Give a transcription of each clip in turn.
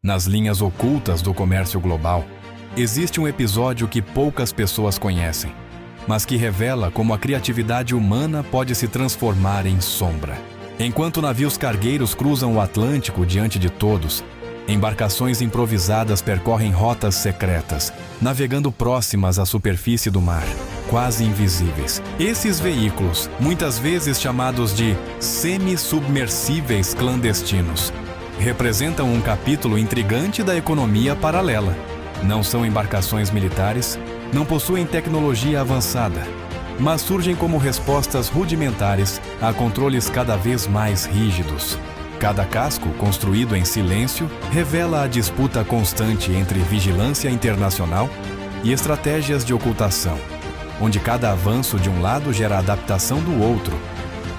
Nas linhas ocultas do comércio global, existe um episódio que poucas pessoas conhecem, mas que revela como a criatividade humana pode se transformar em sombra. Enquanto navios cargueiros cruzam o Atlântico diante de todos, embarcações improvisadas percorrem rotas secretas, navegando próximas à superfície do mar, quase invisíveis. Esses veículos, muitas vezes chamados de semi-submersíveis clandestinos, representam um capítulo intrigante da economia paralela. Não são embarcações militares, não possuem tecnologia avançada, mas surgem como respostas rudimentares a controles cada vez mais rígidos. Cada casco, construído em silêncio, revela a disputa constante entre vigilância internacional e estratégias de ocultação, onde cada avanço de um lado gera adaptação do outro,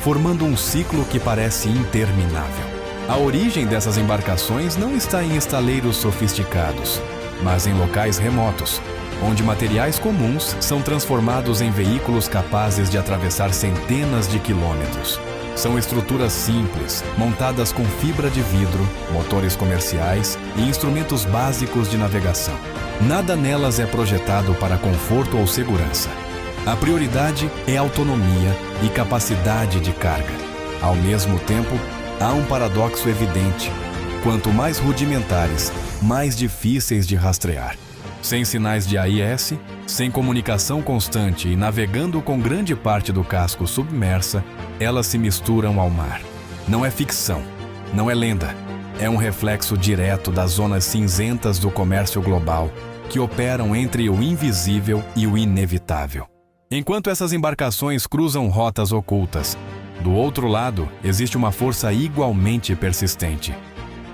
formando um ciclo que parece interminável. A origem dessas embarcações não está em estaleiros sofisticados, mas em locais remotos, onde materiais comuns são transformados em veículos capazes de atravessar centenas de quilômetros. São estruturas simples, montadas com fibra de vidro, motores comerciais e instrumentos básicos de navegação. Nada nelas é projetado para conforto ou segurança. A prioridade é autonomia e capacidade de carga. Ao mesmo tempo, há um paradoxo evidente. Quanto mais rudimentares, mais difíceis de rastrear. Sem sinais de AIS, sem comunicação constante e navegando com grande parte do casco submersa, elas se misturam ao mar. Não é ficção, não é lenda. É um reflexo direto das zonas cinzentas do comércio global, que operam entre o invisível e o inevitável. Enquanto essas embarcações cruzam rotas ocultas, do outro lado existe uma força igualmente persistente: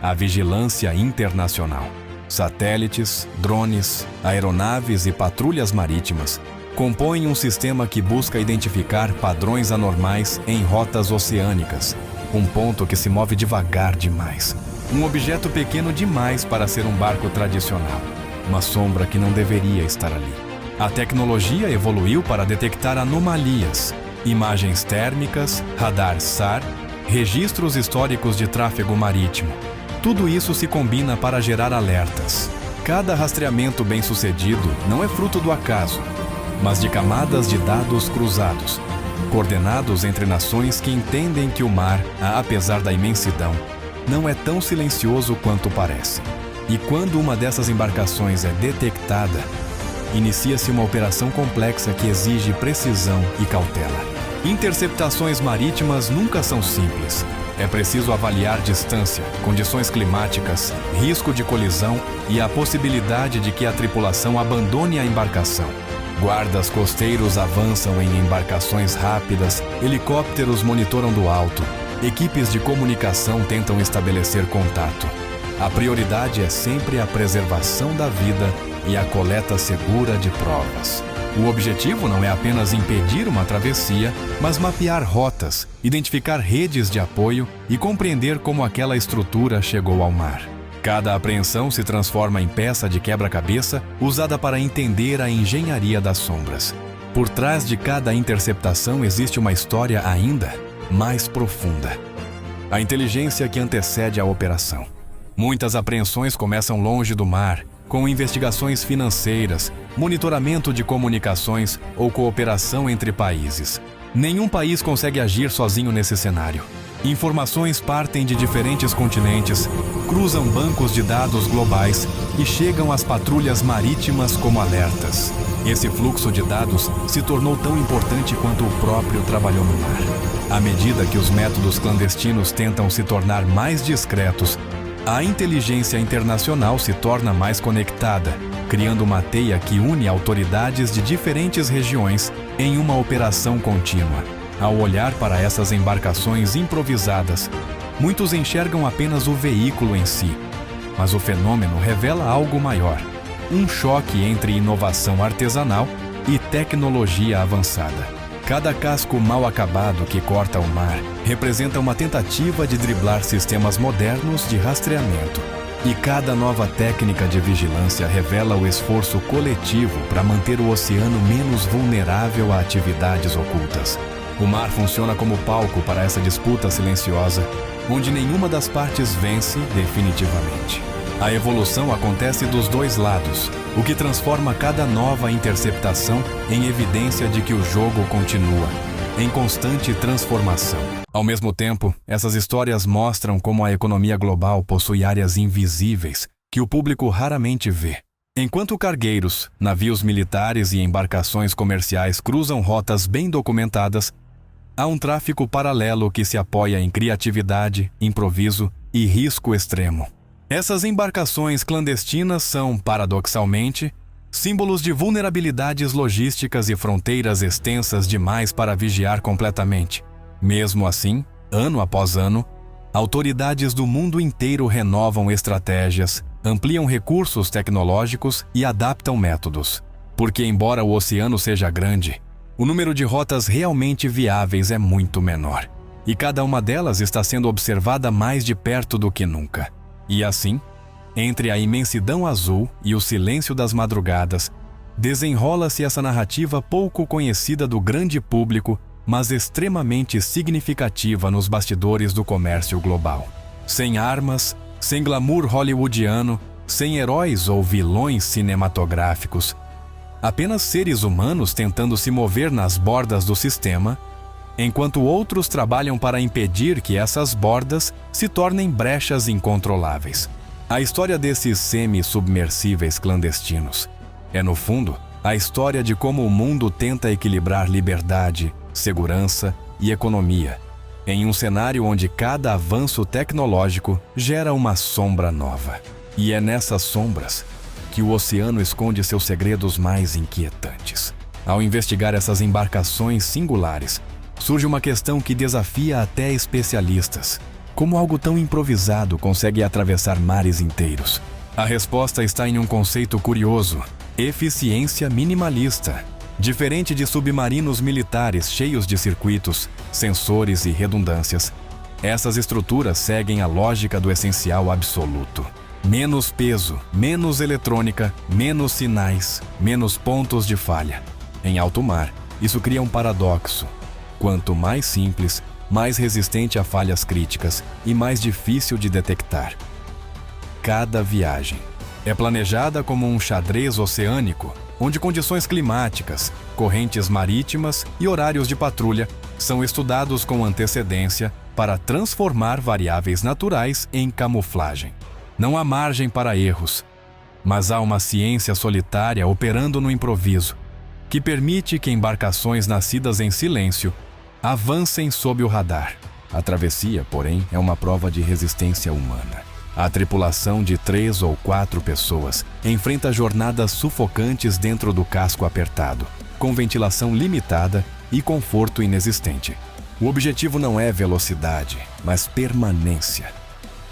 a vigilância internacional. Satélites, drones, aeronaves e patrulhas marítimas compõem um sistema que busca identificar padrões anormais em rotas oceânicas, um ponto que se move devagar demais, um objeto pequeno demais para ser um barco tradicional, uma sombra que não deveria estar ali. A tecnologia evoluiu para detectar anomalias, imagens térmicas, radar SAR, registros históricos de tráfego marítimo. Tudo isso se combina para gerar alertas. Cada rastreamento bem-sucedido não é fruto do acaso, mas de camadas de dados cruzados, coordenados entre nações que entendem que o mar, apesar da imensidão, não é tão silencioso quanto parece. E quando uma dessas embarcações é detectada, inicia-se uma operação complexa que exige precisão e cautela. Interceptações marítimas nunca são simples. É preciso avaliar distância, condições climáticas, risco de colisão e a possibilidade de que a tripulação abandone a embarcação. Guardas costeiros avançam em embarcações rápidas, helicópteros monitoram do alto, equipes de comunicação tentam estabelecer contato. A prioridade é sempre a preservação da vida e a coleta segura de provas. O objetivo não é apenas impedir uma travessia, mas mapear rotas, identificar redes de apoio e compreender como aquela estrutura chegou ao mar. Cada apreensão se transforma em peça de quebra-cabeça usada para entender a engenharia das sombras. Por trás de cada interceptação existe uma história ainda mais profunda: a inteligência que antecede a operação. Muitas apreensões começam longe do mar, com investigações financeiras, monitoramento de comunicações ou cooperação entre países. Nenhum país consegue agir sozinho nesse cenário. Informações partem de diferentes continentes, cruzam bancos de dados globais e chegam às patrulhas marítimas como alertas. Esse fluxo de dados se tornou tão importante quanto o próprio trabalho no mar. À medida que os métodos clandestinos tentam se tornar mais discretos, a inteligência internacional se torna mais conectada, criando uma teia que une autoridades de diferentes regiões em uma operação contínua. Ao olhar para essas embarcações improvisadas, muitos enxergam apenas o veículo em si, mas o fenômeno revela algo maior: um choque entre inovação artesanal e tecnologia avançada. Cada casco mal acabado que corta o mar representa uma tentativa de driblar sistemas modernos de rastreamento. E cada nova técnica de vigilância revela o esforço coletivo para manter o oceano menos vulnerável a atividades ocultas. O mar funciona como palco para essa disputa silenciosa, onde nenhuma das partes vence definitivamente. A evolução acontece dos dois lados, o que transforma cada nova interceptação em evidência de que o jogo continua, em constante transformação. Ao mesmo tempo, essas histórias mostram como a economia global possui áreas invisíveis que o público raramente vê. Enquanto cargueiros, navios militares e embarcações comerciais cruzam rotas bem documentadas, há um tráfico paralelo que se apoia em criatividade, improviso e risco extremo. Essas embarcações clandestinas são, paradoxalmente, símbolos de vulnerabilidades logísticas e fronteiras extensas demais para vigiar completamente. Mesmo assim, ano após ano, autoridades do mundo inteiro renovam estratégias, ampliam recursos tecnológicos e adaptam métodos. Porque, embora o oceano seja grande, o número de rotas realmente viáveis é muito menor. E cada uma delas está sendo observada mais de perto do que nunca. E assim, entre a imensidão azul e o silêncio das madrugadas, desenrola-se essa narrativa pouco conhecida do grande público, mas extremamente significativa nos bastidores do comércio global. Sem armas, sem glamour hollywoodiano, sem heróis ou vilões cinematográficos, apenas seres humanos tentando se mover nas bordas do sistema, enquanto outros trabalham para impedir que essas bordas se tornem brechas incontroláveis. A história desses semi-submersíveis clandestinos é, no fundo, a história de como o mundo tenta equilibrar liberdade, segurança e economia, em um cenário onde cada avanço tecnológico gera uma sombra nova. E é nessas sombras que o oceano esconde seus segredos mais inquietantes. Ao investigar essas embarcações singulares, surge uma questão que desafia até especialistas. Como algo tão improvisado consegue atravessar mares inteiros? A resposta está em um conceito curioso: eficiência minimalista. Diferente de submarinos militares cheios de circuitos, sensores e redundâncias, essas estruturas seguem a lógica do essencial absoluto. Menos peso, menos eletrônica, menos sinais, menos pontos de falha. Em alto mar, isso cria um paradoxo. Quanto mais simples, mais resistente a falhas críticas e mais difícil de detectar. Cada viagem é planejada como um xadrez oceânico, onde condições climáticas, correntes marítimas e horários de patrulha são estudados com antecedência para transformar variáveis naturais em camuflagem. Não há margem para erros, mas há uma ciência solitária operando no improviso, que permite que embarcações nascidas em silêncio avancem sob o radar. A travessia, porém, é uma prova de resistência humana. A tripulação de 3 ou 4 pessoas enfrenta jornadas sufocantes dentro do casco apertado, com ventilação limitada e conforto inexistente. O objetivo não é velocidade, mas permanência.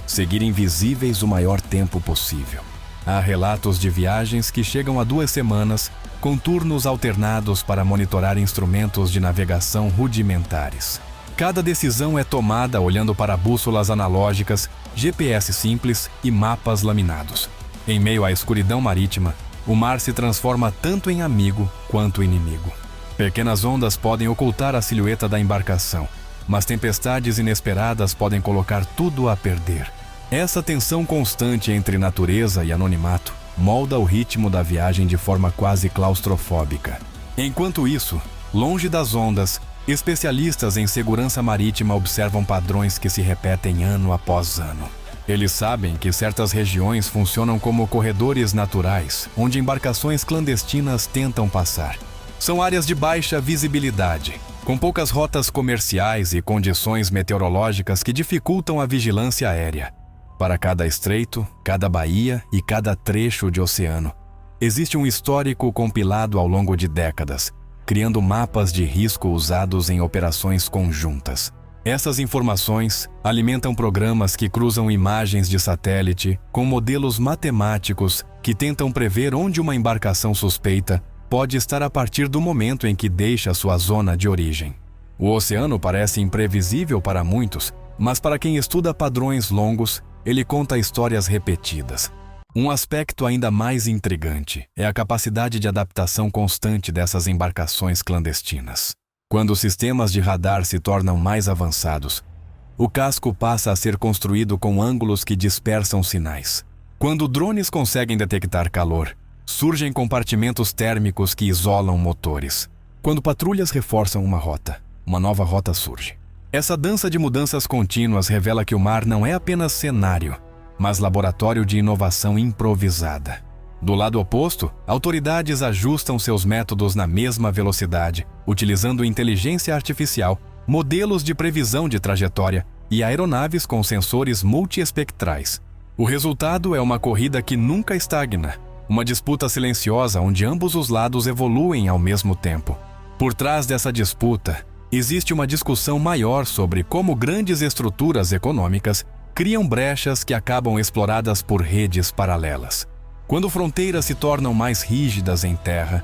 Seguir invisíveis o maior tempo possível. Há relatos de viagens que chegam a 2 semanas, com turnos alternados para monitorar instrumentos de navegação rudimentares. Cada decisão é tomada olhando para bússolas analógicas, GPS simples e mapas laminados. Em meio à escuridão marítima, o mar se transforma tanto em amigo quanto inimigo. Pequenas ondas podem ocultar a silhueta da embarcação, mas tempestades inesperadas podem colocar tudo a perder. Essa tensão constante entre natureza e anonimato molda o ritmo da viagem de forma quase claustrofóbica. Enquanto isso, longe das ondas, especialistas em segurança marítima observam padrões que se repetem ano após ano. Eles sabem que certas regiões funcionam como corredores naturais, onde embarcações clandestinas tentam passar. São áreas de baixa visibilidade, com poucas rotas comerciais e condições meteorológicas que dificultam a vigilância aérea. Para cada estreito, cada baía e cada trecho de oceano, existe um histórico compilado ao longo de décadas, criando mapas de risco usados em operações conjuntas. Essas informações alimentam programas que cruzam imagens de satélite com modelos matemáticos que tentam prever onde uma embarcação suspeita pode estar a partir do momento em que deixa sua zona de origem. O oceano parece imprevisível para muitos, mas para quem estuda padrões longos, ele conta histórias repetidas. Um aspecto ainda mais intrigante é a capacidade de adaptação constante dessas embarcações clandestinas. Quando os sistemas de radar se tornam mais avançados, o casco passa a ser construído com ângulos que dispersam sinais. Quando drones conseguem detectar calor, surgem compartimentos térmicos que isolam motores. Quando patrulhas reforçam uma nova rota surge. Essa dança de mudanças contínuas revela que o mar não é apenas cenário, mas laboratório de inovação improvisada. Do lado oposto, autoridades ajustam seus métodos na mesma velocidade, utilizando inteligência artificial, modelos de previsão de trajetória e aeronaves com sensores multiespectrais. O resultado é uma corrida que nunca estagna, uma disputa silenciosa onde ambos os lados evoluem ao mesmo tempo. Por trás dessa disputa, existe uma discussão maior sobre como grandes estruturas econômicas criam brechas que acabam exploradas por redes paralelas. Quando fronteiras se tornam mais rígidas em terra,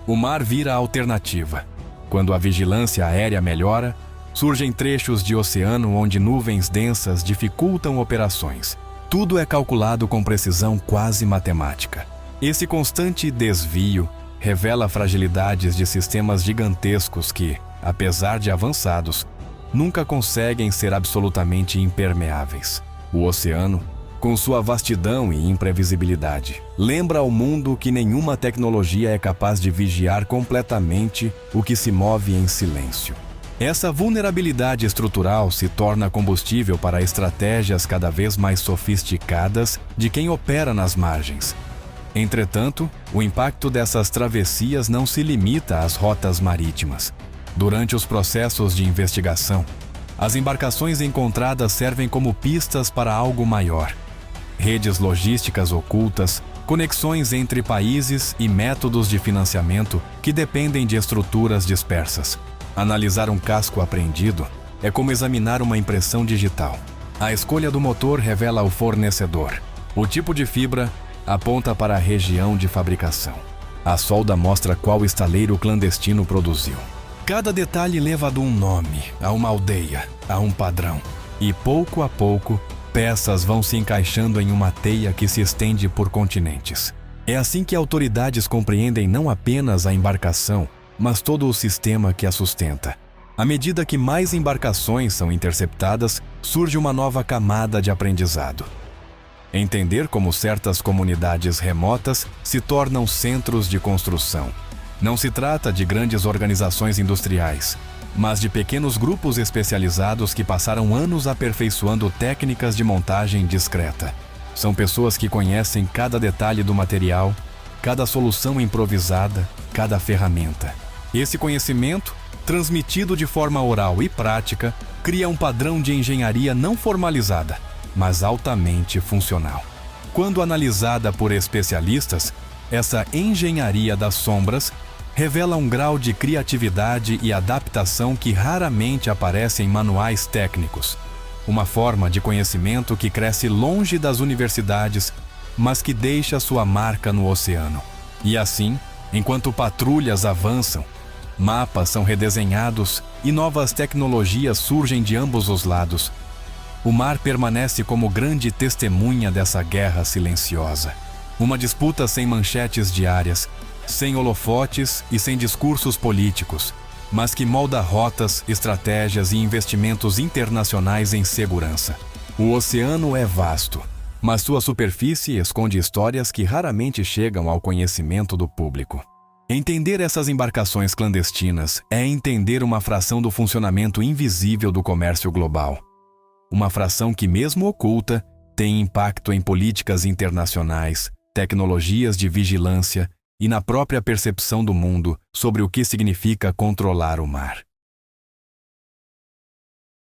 o mar vira a alternativa. Quando a vigilância aérea melhora, surgem trechos de oceano onde nuvens densas dificultam operações. Tudo é calculado com precisão quase matemática. Esse constante desvio revela fragilidades de sistemas gigantescos que, apesar de avançados, nunca conseguem ser absolutamente impermeáveis. O oceano, com sua vastidão e imprevisibilidade, lembra ao mundo que nenhuma tecnologia é capaz de vigiar completamente o que se move em silêncio. Essa vulnerabilidade estrutural se torna combustível para estratégias cada vez mais sofisticadas de quem opera nas margens. Entretanto, o impacto dessas travessias não se limita às rotas marítimas. Durante os processos de investigação, as embarcações encontradas servem como pistas para algo maior. Redes logísticas ocultas, conexões entre países e métodos de financiamento que dependem de estruturas dispersas. Analisar um casco apreendido é como examinar uma impressão digital. A escolha do motor revela o fornecedor. O tipo de fibra aponta para a região de fabricação. A solda mostra qual estaleiro clandestino produziu. Cada detalhe leva a um nome, a uma aldeia, a um padrão. E pouco a pouco, peças vão se encaixando em uma teia que se estende por continentes. É assim que autoridades compreendem não apenas a embarcação, mas todo o sistema que a sustenta. À medida que mais embarcações são interceptadas, surge uma nova camada de aprendizado. Entender como certas comunidades remotas se tornam centros de construção. Não se trata de grandes organizações industriais, mas de pequenos grupos especializados que passaram anos aperfeiçoando técnicas de montagem discreta. São pessoas que conhecem cada detalhe do material, cada solução improvisada, cada ferramenta. Esse conhecimento, transmitido de forma oral e prática, cria um padrão de engenharia não formalizada, mas altamente funcional. Quando analisada por especialistas, essa engenharia das sombras revela um grau de criatividade e adaptação que raramente aparece em manuais técnicos. Uma forma de conhecimento que cresce longe das universidades, mas que deixa sua marca no oceano. E assim, enquanto patrulhas avançam, mapas são redesenhados e novas tecnologias surgem de ambos os lados, o mar permanece como grande testemunha dessa guerra silenciosa. Uma disputa sem manchetes diárias, sem holofotes e sem discursos políticos, mas que molda rotas, estratégias e investimentos internacionais em segurança. O oceano é vasto, mas sua superfície esconde histórias que raramente chegam ao conhecimento do público. Entender essas embarcações clandestinas é entender uma fração do funcionamento invisível do comércio global. Uma fração que, mesmo oculta, tem impacto em políticas internacionais, tecnologias de vigilância e na própria percepção do mundo sobre o que significa controlar o mar.